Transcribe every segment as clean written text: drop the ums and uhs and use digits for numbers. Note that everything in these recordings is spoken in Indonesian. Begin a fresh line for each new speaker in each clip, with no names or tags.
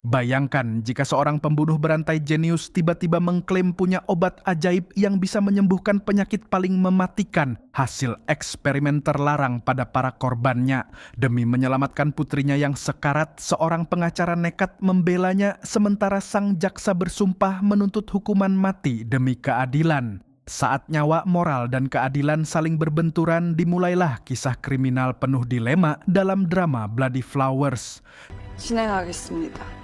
Bayangkan jika seorang pembunuh berantai jenius tiba-tiba mengklaim punya obat ajaib yang bisa menyembuhkan penyakit paling mematikan, hasil eksperimen terlarang pada para korbannya. Demi menyelamatkan putrinya yang sekarat, seorang pengacara nekat membelanya sementara sang jaksa bersumpah menuntut hukuman mati demi keadilan. Saat nyawa, moral, dan keadilan saling berbenturan, dimulailah kisah kriminal penuh dilema dalam drama Bloody Flowers.
진행하겠습니다.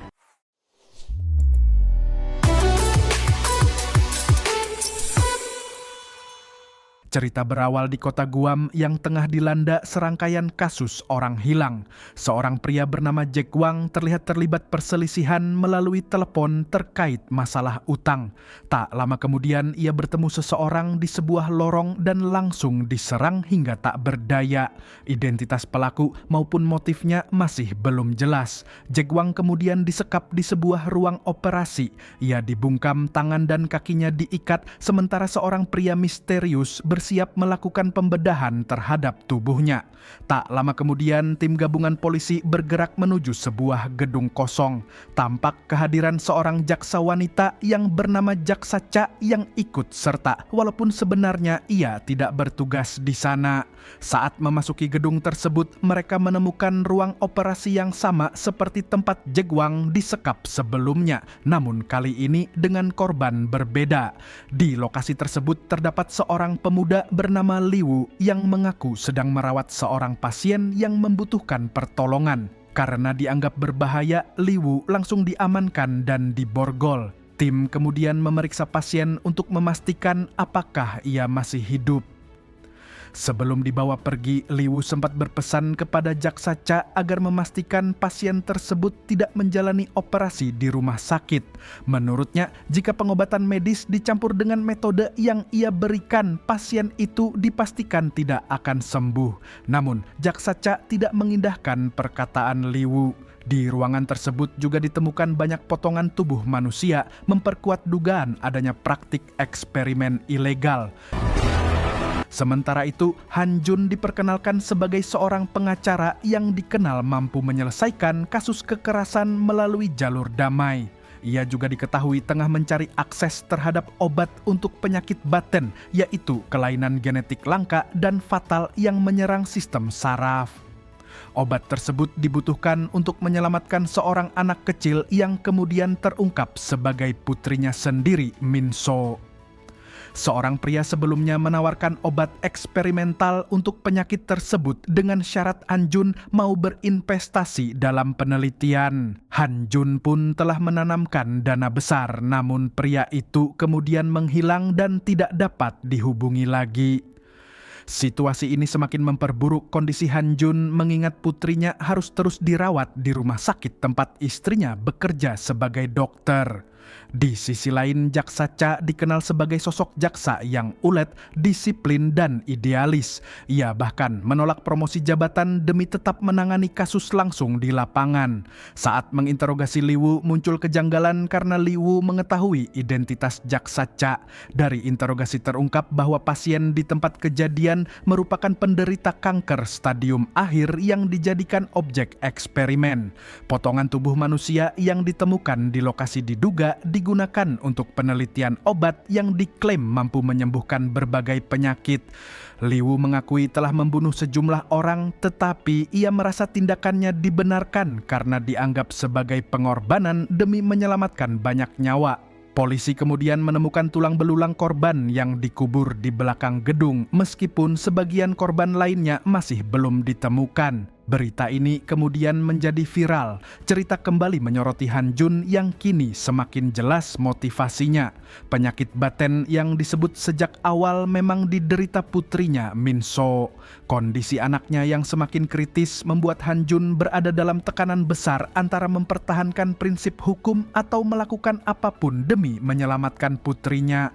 Cerita berawal di kota Guam yang tengah dilanda serangkaian kasus orang hilang. Seorang pria bernama Jack Wang terlihat terlibat perselisihan melalui telepon terkait masalah utang. Tak lama kemudian ia bertemu seseorang di sebuah lorong dan langsung diserang hingga tak berdaya. Identitas pelaku maupun motifnya masih belum jelas. Jack Wang kemudian disekap di sebuah ruang operasi. Ia dibungkam, tangan dan kakinya diikat, sementara seorang pria misterius bersiap melakukan pembedahan terhadap tubuhnya. Tak lama kemudian, tim gabungan polisi bergerak menuju sebuah gedung kosong. Tampak kehadiran seorang jaksa wanita yang bernama Jaksa Cha yang ikut serta, walaupun sebenarnya ia tidak bertugas di sana. Saat memasuki gedung tersebut, mereka menemukan ruang operasi yang sama seperti tempat Jack Wang disekap sebelumnya, namun kali ini dengan korban berbeda. Di lokasi tersebut terdapat seorang pemuda bernama Liu yang mengaku sedang merawat seorang pasien yang membutuhkan pertolongan. Karena dianggap berbahaya, Liu langsung diamankan dan diborgol. Tim kemudian memeriksa pasien untuk memastikan apakah ia masih hidup. Sebelum dibawa pergi, Liu sempat berpesan kepada Jaksa Cha agar memastikan pasien tersebut tidak menjalani operasi di rumah sakit. Menurutnya, jika pengobatan medis dicampur dengan metode yang ia berikan, pasien itu dipastikan tidak akan sembuh. Namun, Jaksa Cha tidak mengindahkan perkataan Liu. Di ruangan tersebut juga ditemukan banyak potongan tubuh manusia, memperkuat dugaan adanya praktik eksperimen ilegal. Sementara itu, Han Jun diperkenalkan sebagai seorang pengacara yang dikenal mampu menyelesaikan kasus kekerasan melalui jalur damai. Ia juga diketahui tengah mencari akses terhadap obat untuk penyakit baten, yaitu kelainan genetik langka dan fatal yang menyerang sistem saraf. Obat tersebut dibutuhkan untuk menyelamatkan seorang anak kecil yang kemudian terungkap sebagai putrinya sendiri, Min So. Seorang pria sebelumnya menawarkan obat eksperimental untuk penyakit tersebut dengan syarat Han Jun mau berinvestasi dalam penelitian. Han Jun pun telah menanamkan dana besar, namun pria itu kemudian menghilang dan tidak dapat dihubungi lagi. Situasi ini semakin memperburuk kondisi Han Jun mengingat putrinya harus terus dirawat di rumah sakit tempat istrinya bekerja sebagai dokter. Di sisi lain, Jaksa Cha dikenal sebagai sosok jaksa yang ulet, disiplin, dan idealis. Ia bahkan menolak promosi jabatan demi tetap menangani kasus langsung di lapangan. Saat menginterogasi Liu, muncul kejanggalan karena Liu mengetahui identitas Jaksa Cha. Dari interogasi terungkap bahwa pasien di tempat kejadian merupakan penderita kanker stadium akhir yang dijadikan objek eksperimen. Potongan tubuh manusia yang ditemukan di lokasi diduga digunakan untuk penelitian obat yang diklaim mampu menyembuhkan berbagai penyakit. Liu mengakui telah membunuh sejumlah orang, tetapi ia merasa tindakannya dibenarkan karena dianggap sebagai pengorbanan demi menyelamatkan banyak nyawa. Polisi kemudian menemukan tulang belulang korban yang dikubur di belakang gedung, meskipun sebagian korban lainnya masih belum ditemukan. Berita ini kemudian menjadi viral. Cerita kembali menyoroti Han Jun yang kini semakin jelas motivasinya. Penyakit baten yang disebut sejak awal memang diderita putrinya, Min So. Kondisi anaknya yang semakin kritis membuat Han Jun berada dalam tekanan besar antara mempertahankan prinsip hukum atau melakukan apapun demi menyelamatkan putrinya.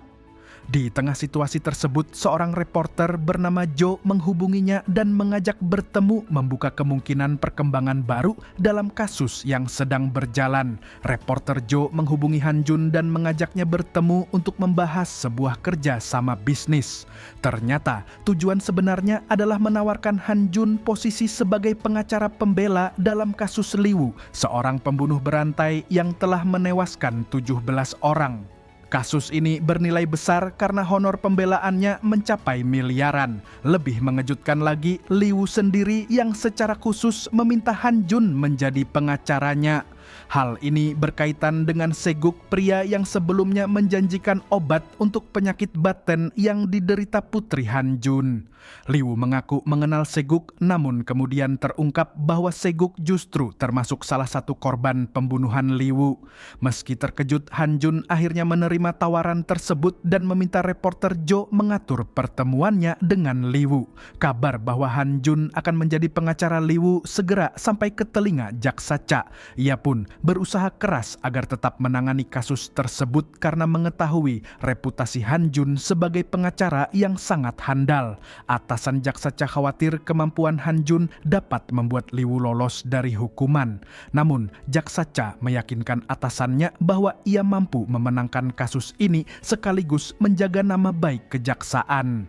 Di tengah situasi tersebut, seorang reporter bernama Joe menghubunginya dan mengajak bertemu membuka kemungkinan perkembangan baru dalam kasus yang sedang berjalan. Reporter Joe menghubungi Han Jun dan mengajaknya bertemu untuk membahas sebuah kerja sama bisnis. Ternyata, tujuan sebenarnya adalah menawarkan Han Jun posisi sebagai pengacara pembela dalam kasus Liu, seorang pembunuh berantai yang telah menewaskan 17 orang. Kasus ini bernilai besar karena honor pembelaannya mencapai miliaran. Lebih mengejutkan lagi, Liu sendiri yang secara khusus meminta Han Jun menjadi pengacaranya. Hal ini berkaitan dengan Seguk, pria yang sebelumnya menjanjikan obat untuk penyakit baten yang diderita putri Han Jun. Liu mengaku mengenal Seguk, namun kemudian terungkap bahwa Seguk justru termasuk salah satu korban pembunuhan Liu. Meski terkejut, Han Jun akhirnya menerima tawaran tersebut dan meminta reporter Joe mengatur pertemuannya dengan Liu. Kabar bahwa Han Jun akan menjadi pengacara Liu segera sampai ke telinga Jaksa Cha. Ia pun berusaha keras agar tetap menangani kasus tersebut karena mengetahui reputasi Han Jun sebagai pengacara yang sangat handal. Atasan Jaksa Cha khawatir kemampuan Han Jun dapat membuat Liu lolos dari hukuman. Namun, Jaksa Cha meyakinkan atasannya bahwa ia mampu memenangkan kasus ini sekaligus menjaga nama baik kejaksaan.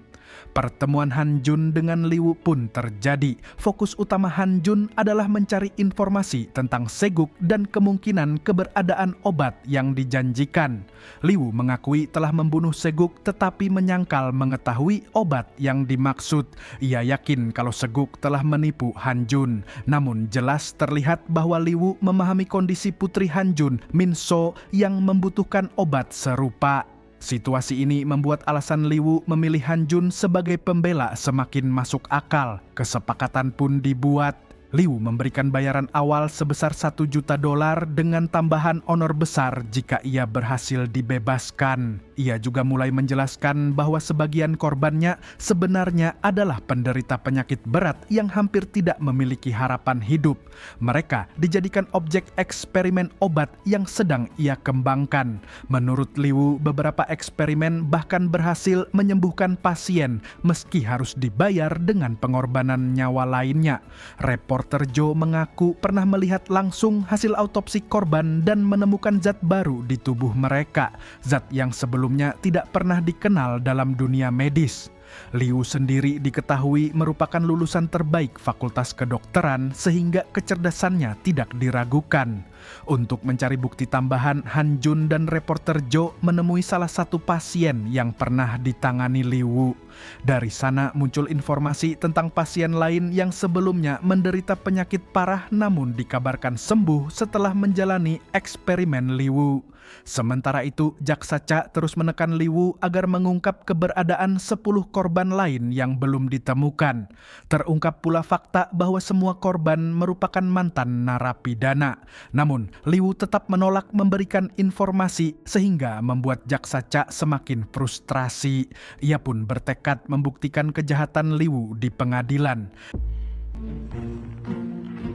Pertemuan Han Jun dengan Liu pun terjadi. Fokus utama Han Jun adalah mencari informasi tentang Seguk dan kemungkinan keberadaan obat yang dijanjikan. Liu mengakui telah membunuh Seguk tetapi menyangkal mengetahui obat yang dimaksud. Ia yakin kalau Seguk telah menipu Han Jun. Namun jelas terlihat bahwa Liu memahami kondisi putri Han Jun, Min So, yang membutuhkan obat serupa. Situasi ini membuat alasan Liu memilih Han Jun sebagai pembela semakin masuk akal. Kesepakatan pun dibuat. Liu memberikan bayaran awal sebesar $1 juta dengan tambahan honor besar jika ia berhasil dibebaskan. Ia juga mulai menjelaskan bahwa sebagian korbannya sebenarnya adalah penderita penyakit berat yang hampir tidak memiliki harapan hidup. Mereka dijadikan objek eksperimen obat yang sedang ia kembangkan. Menurut Liu, beberapa eksperimen bahkan berhasil menyembuhkan pasien meski harus dibayar dengan pengorbanan nyawa lainnya. Reporter Joe mengaku pernah melihat langsung hasil autopsi korban dan menemukan zat baru di tubuh mereka, zat yang sebelumnya tidak pernah dikenal dalam dunia medis. Liu sendiri diketahui merupakan lulusan terbaik Fakultas Kedokteran sehingga kecerdasannya tidak diragukan. Untuk mencari bukti tambahan, Han Jun dan reporter Joe menemui salah satu pasien yang pernah ditangani Liu. Dari sana muncul informasi tentang pasien lain yang sebelumnya menderita penyakit parah namun dikabarkan sembuh setelah menjalani eksperimen Liu. Sementara itu, Jaksa Cha terus menekan Liu agar mengungkap keberadaan 10 korban lain yang belum ditemukan. Terungkap pula fakta bahwa semua korban merupakan mantan narapidana. Namun, Liu tetap menolak memberikan informasi sehingga membuat Jaksa Cha semakin frustrasi. Ia pun bertekad membuktikan kejahatan Liu di pengadilan.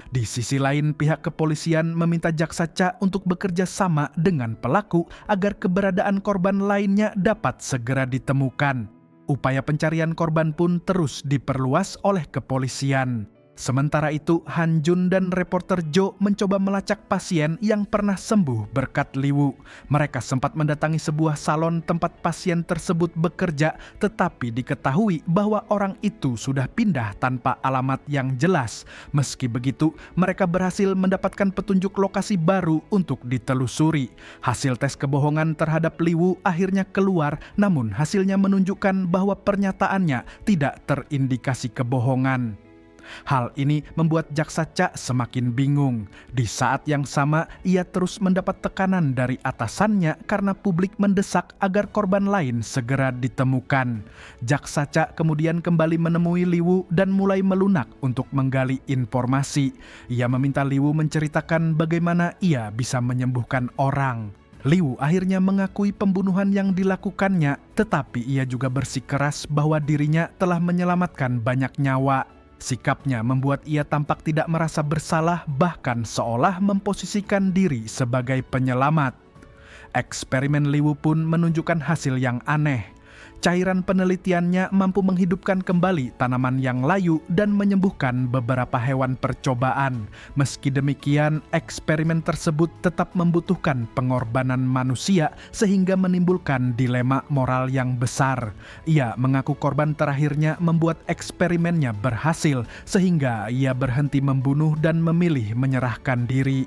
Di sisi lain, pihak kepolisian meminta Jaksa Cha untuk bekerja sama dengan pelaku agar keberadaan korban lainnya dapat segera ditemukan. Upaya pencarian korban pun terus diperluas oleh kepolisian. Sementara itu, Han Jun dan reporter Joe mencoba melacak pasien yang pernah sembuh berkat Liu. Mereka sempat mendatangi sebuah salon tempat pasien tersebut bekerja, tetapi diketahui bahwa orang itu sudah pindah tanpa alamat yang jelas. Meski begitu, mereka berhasil mendapatkan petunjuk lokasi baru untuk ditelusuri. Hasil tes kebohongan terhadap Liu akhirnya keluar, namun hasilnya menunjukkan bahwa pernyataannya tidak terindikasi kebohongan. Hal ini membuat Jaksa Cha semakin bingung. Di saat yang sama, ia terus mendapat tekanan dari atasannya karena publik mendesak agar korban lain segera ditemukan. Jaksa Cha kemudian kembali menemui Liu dan mulai melunak untuk menggali informasi. Ia meminta Liu menceritakan bagaimana ia bisa menyembuhkan orang. Liu akhirnya mengakui pembunuhan yang dilakukannya, tetapi ia juga bersikeras bahwa dirinya telah menyelamatkan banyak nyawa. Sikapnya membuat ia tampak tidak merasa bersalah, bahkan seolah memposisikan diri sebagai penyelamat. Eksperimen Liu pun menunjukkan hasil yang aneh. Cairan penelitiannya mampu menghidupkan kembali tanaman yang layu dan menyembuhkan beberapa hewan percobaan. Meski demikian, eksperimen tersebut tetap membutuhkan pengorbanan manusia sehingga menimbulkan dilema moral yang besar. Ia mengaku korban terakhirnya membuat eksperimennya berhasil sehingga ia berhenti membunuh dan memilih menyerahkan diri.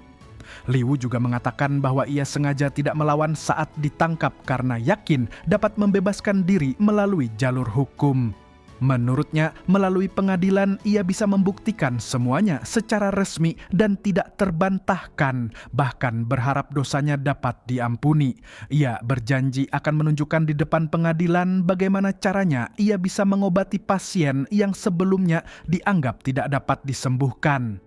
Liu juga mengatakan bahwa ia sengaja tidak melawan saat ditangkap karena yakin dapat membebaskan diri melalui jalur hukum. Menurutnya, melalui pengadilan ia bisa membuktikan semuanya secara resmi dan tidak terbantahkan, bahkan berharap dosanya dapat diampuni. Ia berjanji akan menunjukkan di depan pengadilan bagaimana caranya ia bisa mengobati pasien yang sebelumnya dianggap tidak dapat disembuhkan.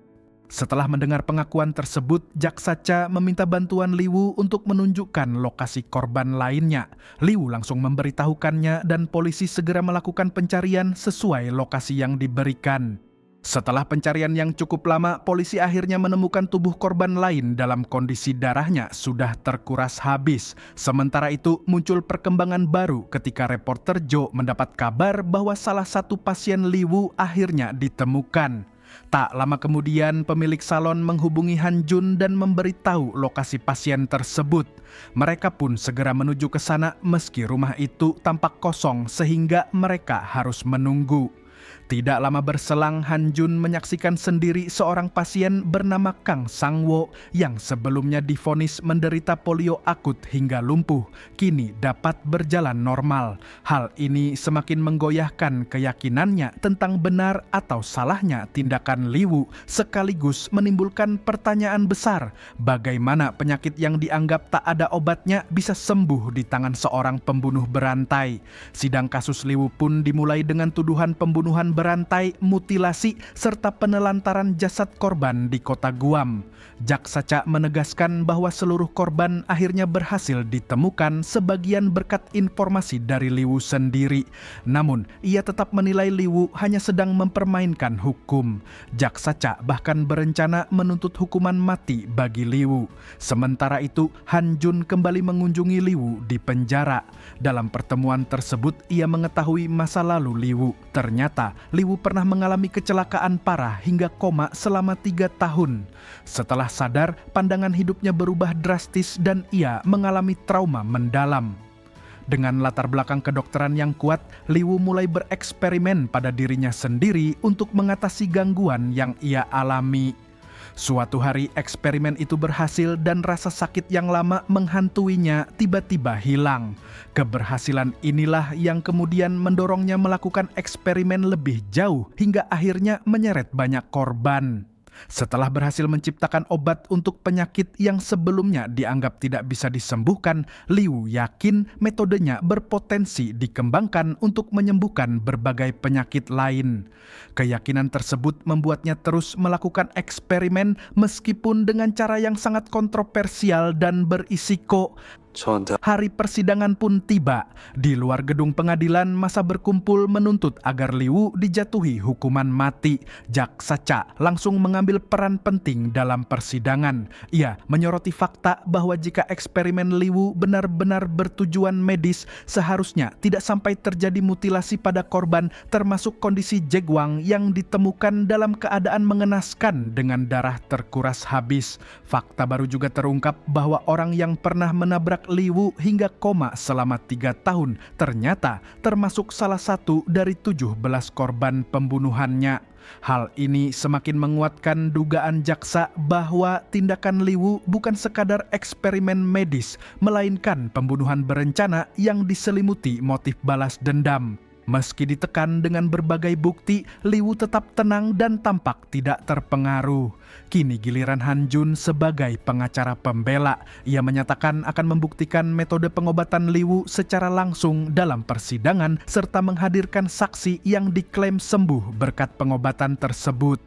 Setelah mendengar pengakuan tersebut, Jaksa Cha meminta bantuan Liu untuk menunjukkan lokasi korban lainnya. Liu langsung memberitahukannya dan polisi segera melakukan pencarian sesuai lokasi yang diberikan. Setelah pencarian yang cukup lama, polisi akhirnya menemukan tubuh korban lain dalam kondisi darahnya sudah terkuras habis. Sementara itu, muncul perkembangan baru ketika reporter Jo mendapat kabar bahwa salah satu pasien Liu akhirnya ditemukan. Tak lama kemudian, pemilik salon menghubungi Han Jun dan memberitahu lokasi pasien tersebut. Mereka pun segera menuju ke sana meski rumah itu tampak kosong sehingga mereka harus menunggu. Tidak lama berselang, Han Jun menyaksikan sendiri seorang pasien bernama Kang Sang-wo yang sebelumnya divonis menderita polio akut hingga lumpuh, kini dapat berjalan normal. Hal ini semakin menggoyahkan keyakinannya tentang benar atau salahnya tindakan Liu, sekaligus menimbulkan pertanyaan besar, bagaimana penyakit yang dianggap tak ada obatnya bisa sembuh di tangan seorang pembunuh berantai. Sidang kasus Liu pun dimulai dengan tuduhan pembunuhan berantai, mutilasi, serta penelantaran jasad korban di kota Guam. Jaksa Cha menegaskan bahwa seluruh korban akhirnya berhasil ditemukan, sebagian berkat informasi dari Liu sendiri. Namun, ia tetap menilai Liu hanya sedang mempermainkan hukum. Jaksa Cha bahkan berencana menuntut hukuman mati bagi Liu. Sementara itu, Han Jun kembali mengunjungi Liu di penjara. Dalam pertemuan tersebut, ia mengetahui masa lalu Liu. Ternyata, Liu pernah mengalami kecelakaan parah hingga koma selama 3 tahun. Setelah sadar, pandangan hidupnya berubah drastis dan ia mengalami trauma mendalam. Dengan latar belakang kedokteran yang kuat, Liu mulai bereksperimen pada dirinya sendiri untuk mengatasi gangguan yang ia alami. Suatu hari eksperimen itu berhasil dan rasa sakit yang lama menghantuinya tiba-tiba hilang. Keberhasilan inilah yang kemudian mendorongnya melakukan eksperimen lebih jauh hingga akhirnya menyeret banyak korban. Setelah berhasil menciptakan obat untuk penyakit yang sebelumnya dianggap tidak bisa disembuhkan, Liu yakin metodenya berpotensi dikembangkan untuk menyembuhkan berbagai penyakit lain. Keyakinan tersebut membuatnya terus melakukan eksperimen meskipun dengan cara yang sangat kontroversial dan berisiko. Hari persidangan pun tiba. Di luar gedung pengadilan, massa berkumpul menuntut agar Liu dijatuhi hukuman mati. Jaksa Cha langsung mengambil peran penting dalam persidangan. Ia menyoroti fakta bahwa jika eksperimen Liu benar-benar bertujuan medis, seharusnya tidak sampai terjadi mutilasi pada korban, termasuk kondisi Jaegwang yang ditemukan dalam keadaan mengenaskan dengan darah terkuras habis. Fakta baru juga terungkap bahwa orang yang pernah menabrak Liu hingga koma selama 3 tahun ternyata termasuk salah satu dari 17 korban pembunuhannya. Hal ini semakin menguatkan dugaan jaksa bahwa tindakan Liu bukan sekadar eksperimen medis, melainkan pembunuhan berencana yang diselimuti motif balas dendam. Meski ditekan dengan berbagai bukti, Liu tetap tenang dan tampak tidak terpengaruh. Kini giliran Han Jun sebagai pengacara pembela. Ia menyatakan akan membuktikan metode pengobatan Liu secara langsung dalam persidangan serta menghadirkan saksi yang diklaim sembuh berkat pengobatan tersebut.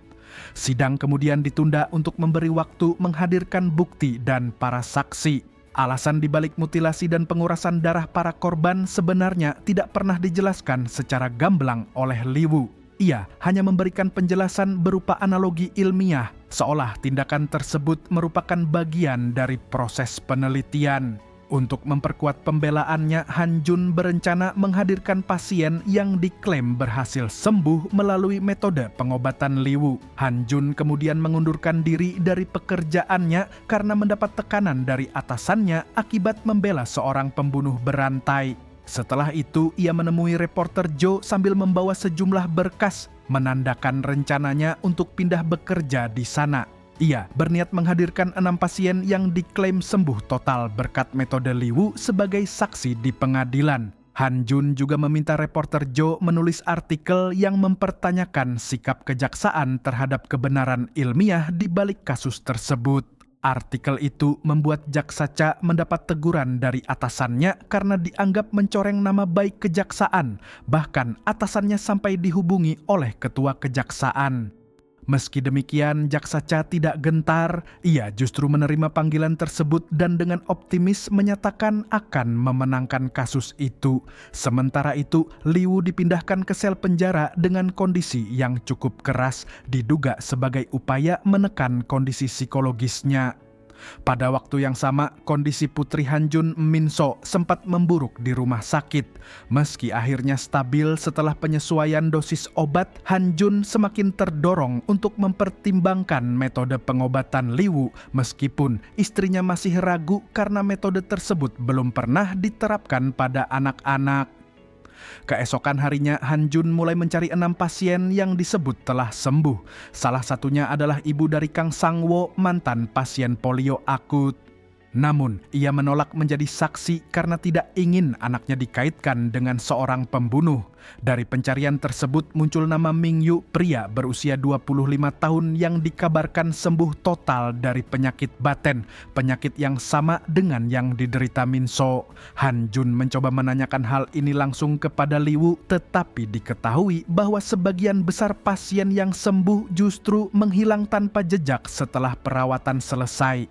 Sidang kemudian ditunda untuk memberi waktu menghadirkan bukti dan para saksi. Alasan dibalik mutilasi dan pengurasan darah para korban sebenarnya tidak pernah dijelaskan secara gamblang oleh Liu. Ia hanya memberikan penjelasan berupa analogi ilmiah, seolah tindakan tersebut merupakan bagian dari proses penelitian. Untuk memperkuat pembelaannya, Han Jun berencana menghadirkan pasien yang diklaim berhasil sembuh melalui metode pengobatan Liwu. Han Jun kemudian mengundurkan diri dari pekerjaannya karena mendapat tekanan dari atasannya akibat membela seorang pembunuh berantai. Setelah itu, ia menemui reporter Joe sambil membawa sejumlah berkas, menandakan rencananya untuk pindah bekerja di sana. Ia berniat menghadirkan 6 pasien yang diklaim sembuh total berkat metode Liwu sebagai saksi di pengadilan. Han Jun juga meminta reporter Joe menulis artikel yang mempertanyakan sikap kejaksaan terhadap kebenaran ilmiah di balik kasus tersebut. Artikel itu membuat Jaksa Cha mendapat teguran dari atasannya karena dianggap mencoreng nama baik kejaksaan. Bahkan atasannya sampai dihubungi oleh ketua kejaksaan. Meski demikian, Jaksa Cha tidak gentar. Ia justru menerima panggilan tersebut dan dengan optimis menyatakan akan memenangkan kasus itu. Sementara itu, Liwu dipindahkan ke sel penjara dengan kondisi yang cukup keras, diduga sebagai upaya menekan kondisi psikologisnya. Pada waktu yang sama, kondisi putri Han Jun, Min So, sempat memburuk di rumah sakit. Meski akhirnya stabil setelah penyesuaian dosis obat, Han Jun semakin terdorong untuk mempertimbangkan metode pengobatan Liwu, meskipun istrinya masih ragu karena metode tersebut belum pernah diterapkan pada anak-anak. Keesokan harinya, Han Jun mulai mencari 6 pasien yang disebut telah sembuh. Salah satunya adalah ibu dari Kang Sang-wo, mantan pasien polio akut. Namun, ia menolak menjadi saksi karena tidak ingin anaknya dikaitkan dengan seorang pembunuh. Dari pencarian tersebut muncul nama Ming Yu, pria berusia 25 tahun yang dikabarkan sembuh total dari penyakit baten, penyakit yang sama dengan yang diderita Min So. Han Jun mencoba menanyakan hal ini langsung kepada Liwu, tetapi diketahui bahwa sebagian besar pasien yang sembuh justru menghilang tanpa jejak setelah perawatan selesai.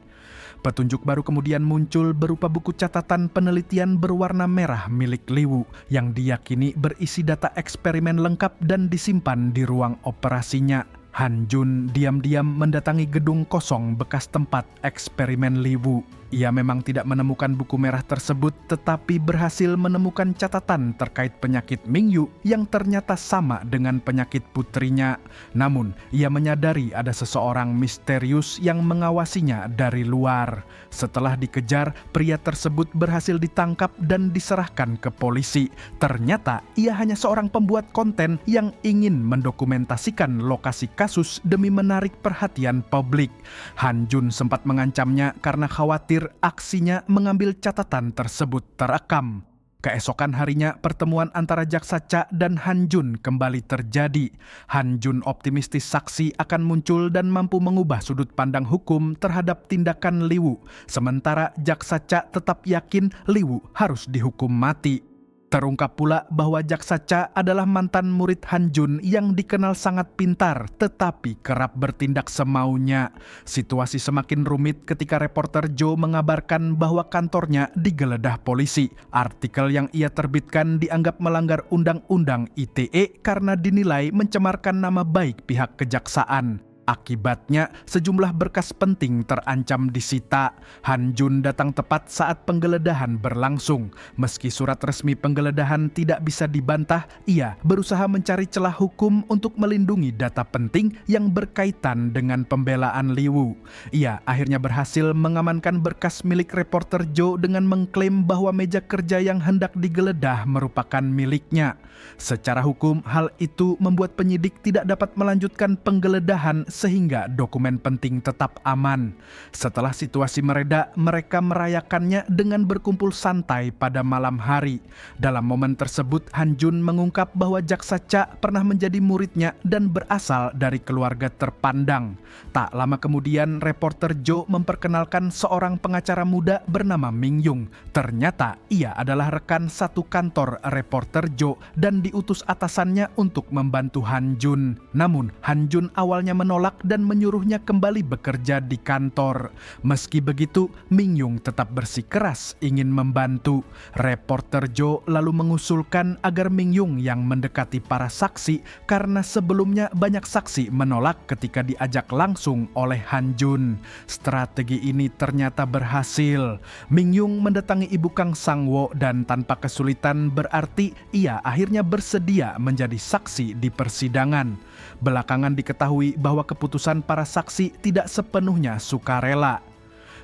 Petunjuk baru kemudian muncul berupa buku catatan penelitian berwarna merah milik Liwu yang diyakini berisi data eksperimen lengkap dan disimpan di ruang operasinya. Han Jun diam-diam mendatangi gedung kosong bekas tempat eksperimen Liwu. Ia memang tidak menemukan buku merah tersebut, tetapi berhasil menemukan catatan terkait penyakit Ming Yu yang ternyata sama dengan penyakit putrinya. Namun, ia menyadari ada seseorang misterius yang mengawasinya dari luar. Setelah dikejar, pria tersebut berhasil ditangkap dan diserahkan ke polisi. Ternyata, ia hanya seorang pembuat konten yang ingin mendokumentasikan lokasi kasus demi menarik perhatian publik. Han Jun sempat mengancamnya karena khawatir aksinya mengambil catatan tersebut terekam. Keesokan harinya, pertemuan antara Jaksa Cha dan Han Jun kembali terjadi. Han Jun optimistis saksi akan muncul dan mampu mengubah sudut pandang hukum terhadap tindakan Liwu. Sementara Jaksa Cha tetap yakin Liwu harus dihukum mati. Terungkap pula bahwa Jaksa Cha adalah mantan murid Han Jun yang dikenal sangat pintar tetapi kerap bertindak semaunya. Situasi semakin rumit ketika reporter Joe mengabarkan bahwa kantornya digeledah polisi. Artikel yang ia terbitkan dianggap melanggar Undang-Undang ITE karena dinilai mencemarkan nama baik pihak kejaksaan. Akibatnya, sejumlah berkas penting terancam disita. Han Jun datang tepat saat penggeledahan berlangsung. Meski surat resmi penggeledahan tidak bisa dibantah, ia berusaha mencari celah hukum untuk melindungi data penting yang berkaitan dengan pembelaan Liwu. Ia akhirnya berhasil mengamankan berkas milik reporter Joe dengan mengklaim bahwa meja kerja yang hendak digeledah merupakan miliknya. Secara hukum, hal itu membuat penyidik tidak dapat melanjutkan penggeledahan sehingga dokumen penting tetap aman. Setelah situasi mereda, mereka merayakannya dengan berkumpul santai pada malam hari. Dalam momen tersebut, Han Jun mengungkap bahwa Jaksa Cha pernah menjadi muridnya dan berasal dari keluarga terpandang. Tak lama kemudian, reporter Joe memperkenalkan seorang pengacara muda bernama Ming Yung. Ternyata ia adalah rekan satu kantor reporter Joe dan diutus atasannya untuk membantu Han Jun. Namun, Han Jun awalnya menolak menolak dan menyuruhnya kembali bekerja di kantor. Meski begitu, Mingyung tetap bersikeras ingin membantu. Reporter Joe lalu mengusulkan agar Mingyung yang mendekati para saksi karena sebelumnya banyak saksi menolak ketika diajak langsung oleh Han Jun. Strategi ini ternyata berhasil. Mingyung mendatangi ibu Kang Sang-woo dan tanpa kesulitan berarti ia akhirnya bersedia menjadi saksi di persidangan. Belakangan diketahui bahwa keputusan para saksi tidak sepenuhnya sukarela.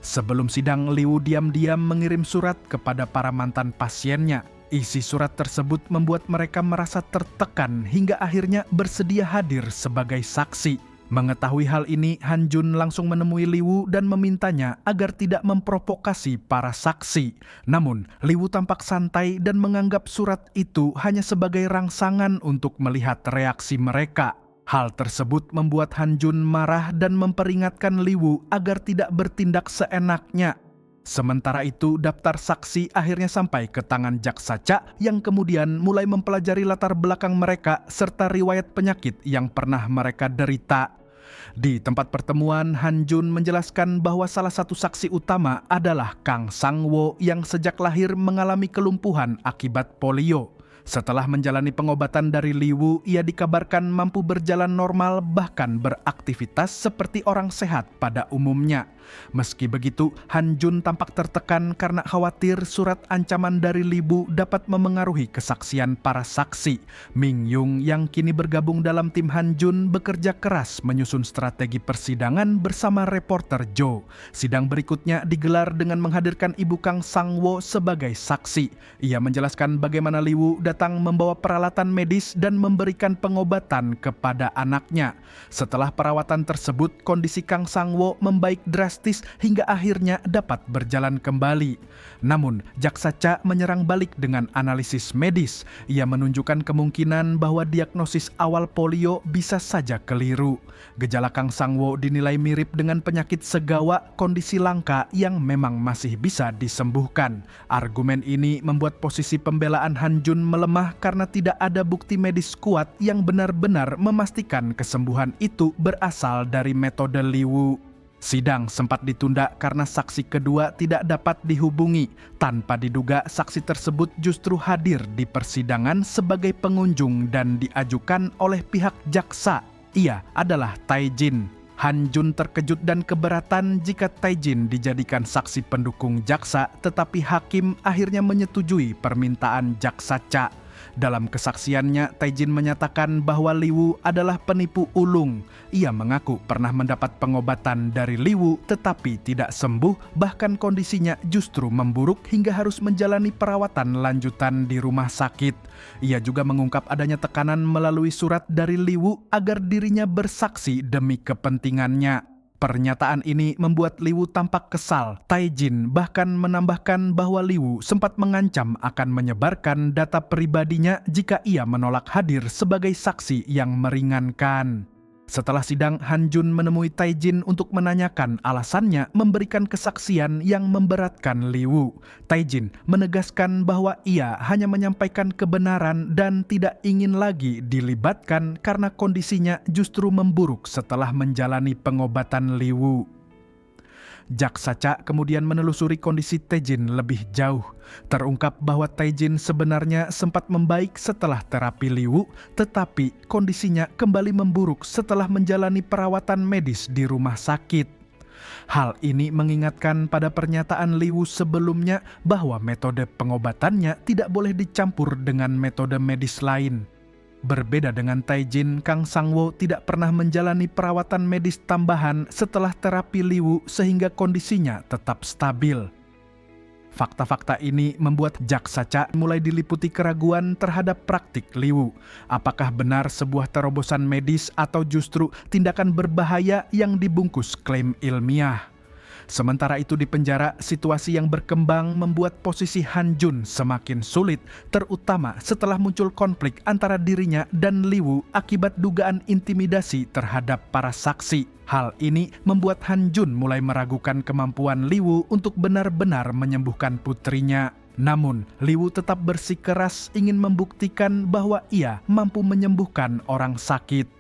Sebelum sidang, Liu diam-diam mengirim surat kepada para mantan pasiennya. Isi surat tersebut membuat mereka merasa tertekan hingga akhirnya bersedia hadir sebagai saksi. Mengetahui hal ini, Han Jun langsung menemui Liu dan memintanya agar tidak memprovokasi para saksi. Namun, Liu tampak santai dan menganggap surat itu hanya sebagai rangsangan untuk melihat reaksi mereka. Hal tersebut membuat Han Jun marah dan memperingatkan Liu agar tidak bertindak seenaknya. Sementara itu, daftar saksi akhirnya sampai ke tangan Jaksa Cha yang kemudian mulai mempelajari latar belakang mereka serta riwayat penyakit yang pernah mereka derita. Di tempat pertemuan, Han Jun menjelaskan bahwa salah satu saksi utama adalah Kang Sang-woo yang sejak lahir mengalami kelumpuhan akibat polio. Setelah menjalani pengobatan dari Liu, ia dikabarkan mampu berjalan normal bahkan beraktivitas seperti orang sehat pada umumnya. Meski begitu, Han Jun tampak tertekan karena khawatir surat ancaman dari Liu dapat memengaruhi kesaksian para saksi. Mingyung yang kini bergabung dalam tim Han Jun bekerja keras menyusun strategi persidangan bersama reporter Joe. Sidang berikutnya digelar dengan menghadirkan ibu Kang Sang-woo sebagai saksi. Ia menjelaskan bagaimana Liu datang membawa peralatan medis dan memberikan pengobatan kepada anaknya. Setelah perawatan tersebut, kondisi Kang Sang-woo membaik drastis hingga akhirnya dapat berjalan kembali. Namun, Jaksa Cha menyerang balik dengan analisis medis. Ia menunjukkan kemungkinan bahwa diagnosis awal polio bisa saja keliru. Gejala Kang Sang-woo dinilai mirip dengan penyakit segawa, kondisi langka yang memang masih bisa disembuhkan. Argumen ini membuat posisi pembelaan Han Jun melemah karena tidak ada bukti medis kuat yang benar-benar memastikan kesembuhan itu berasal dari metode Liu. Sidang sempat ditunda karena saksi kedua tidak dapat dihubungi. Tanpa diduga, saksi tersebut justru hadir di persidangan sebagai pengunjung dan diajukan oleh pihak jaksa. Ia adalah Tae-jin. Han Jun terkejut dan keberatan jika Tae-jin dijadikan saksi pendukung jaksa, tetapi hakim akhirnya menyetujui permintaan Jaksa Cha. Dalam kesaksiannya, Tae-jin menyatakan bahwa Liu adalah penipu ulung. Ia mengaku pernah mendapat pengobatan dari Liu tetapi tidak sembuh, bahkan kondisinya justru memburuk hingga harus menjalani perawatan lanjutan di rumah sakit. Ia juga mengungkap adanya tekanan melalui surat dari Liu agar dirinya bersaksi demi kepentingannya. Pernyataan ini membuat Liu tampak kesal. Tae-jin bahkan menambahkan bahwa Liu sempat mengancam akan menyebarkan data pribadinya jika ia menolak hadir sebagai saksi yang meringankan. Setelah sidang, Han Jun menemui Tae-jin untuk menanyakan alasannya memberikan kesaksian yang memberatkan Liu. Tae-jin menegaskan bahwa ia hanya menyampaikan kebenaran dan tidak ingin lagi dilibatkan karena kondisinya justru memburuk setelah menjalani pengobatan Liu. Jaksa Cha kemudian menelusuri kondisi Tae-jin lebih jauh. Terungkap bahwa Tae-jin sebenarnya sempat membaik setelah terapi Liu, tetapi kondisinya kembali memburuk setelah menjalani perawatan medis di rumah sakit. Hal ini mengingatkan pada pernyataan Liu sebelumnya bahwa metode pengobatannya tidak boleh dicampur dengan metode medis lain. Berbeda dengan Tae-jin, Kang Sang-woo tidak pernah menjalani perawatan medis tambahan setelah terapi Liu sehingga kondisinya tetap stabil. Fakta-fakta ini membuat Jaksa Cha mulai diliputi keraguan terhadap praktik Liu. Apakah benar sebuah terobosan medis atau justru tindakan berbahaya yang dibungkus klaim ilmiah? Sementara itu di penjara, situasi yang berkembang membuat posisi Han Jun semakin sulit, terutama setelah muncul konflik antara dirinya dan Liu akibat dugaan intimidasi terhadap para saksi. Hal ini membuat Han Jun mulai meragukan kemampuan Liu untuk benar-benar menyembuhkan putrinya. Namun, Liu tetap bersikeras ingin membuktikan bahwa ia mampu menyembuhkan orang sakit.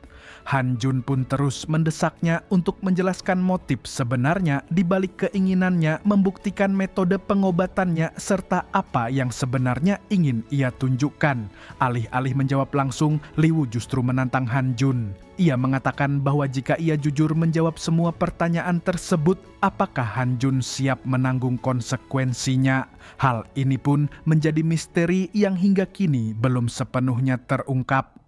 Han Jun pun terus mendesaknya untuk menjelaskan motif sebenarnya di balik keinginannya membuktikan metode pengobatannya serta apa yang sebenarnya ingin ia tunjukkan. Alih-alih menjawab langsung, Liu justru menantang Han Jun. Ia mengatakan bahwa jika ia jujur menjawab semua pertanyaan tersebut, apakah Han Jun siap menanggung konsekuensinya? Hal ini pun menjadi misteri yang hingga kini belum sepenuhnya terungkap.